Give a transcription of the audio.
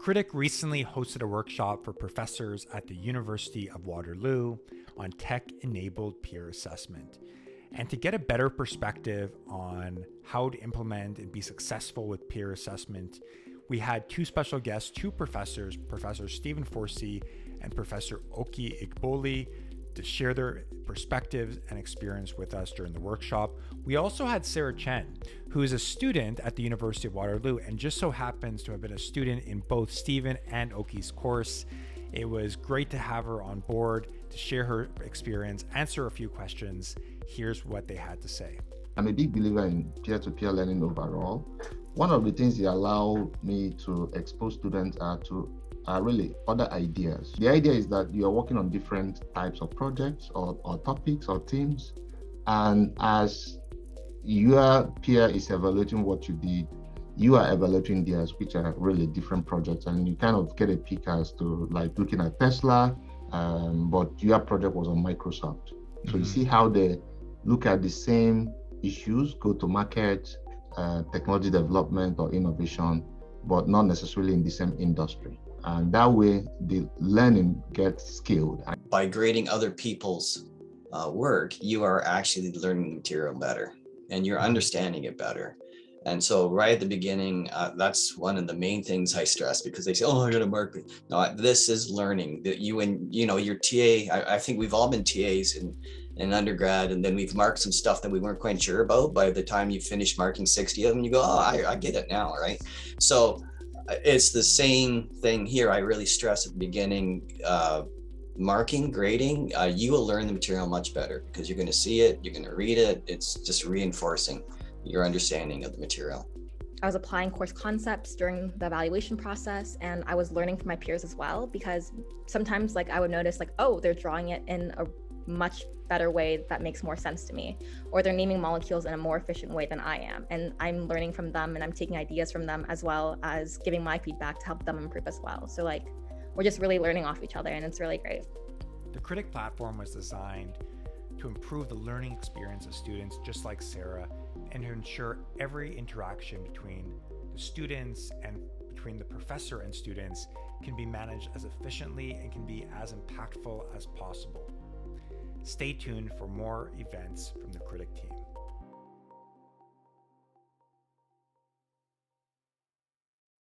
Critic recently hosted a workshop for professors at the University of Waterloo on tech-enabled peer assessment. And to get a better perspective on how to implement and be successful with peer assessment, we had two special guests, two professors, Professor Stephen Forsey and Professor Oki Igboli, to share their perspectives and experience with us during the workshop. We also had Sarah Chen, who is a student at the University of Waterloo and just so happens to have been a student in both Stephen and Oki's course. It was great to have her on board to share her experience, answer a few questions. Here's what they had to say. I'm a big believer in peer-to-peer learning overall. One of the things they allow me to expose students are really other ideas. The idea is that you are working on different types of projects or topics or themes. And as your peer is evaluating what you did, you are evaluating theirs, which are really different projects. And you kind of get a peek as to like looking at Tesla, but your project was on Microsoft. So you see how they look at the same issues, go to market, technology development or innovation, but not necessarily in the same industry. And that way, the learning gets skilled. By grading other people's work, you are actually learning the material better and you're understanding it better. And so right at the beginning, that's one of the main things I stress, because they say, oh, I got to mark it. No, this is learning that your TA, I think we've all been TAs in undergrad, and then we've marked some stuff that we weren't quite sure about. By the time you finish marking 60 of them, you go, oh, I get it now, right? So it's the same thing here. I really stress at the beginning, marking, grading, you will learn the material much better because you're going to see it, you're going to read it. It's just reinforcing your understanding of the material. I was applying course concepts during the evaluation process, and I was learning from my peers as well, because sometimes I would notice oh, they're drawing it in a much better way that makes more sense to me, or they're naming molecules in a more efficient way than I am. And I'm learning from them and I'm taking ideas from them as well as giving my feedback to help them improve as well. So we're just really learning off each other, and it's really great. The Critic platform was designed to improve the learning experience of students just like Sarah, and to ensure every interaction between the students and between the professor and students can be managed as efficiently and can be as impactful as possible. Stay tuned for more events from the Critic team.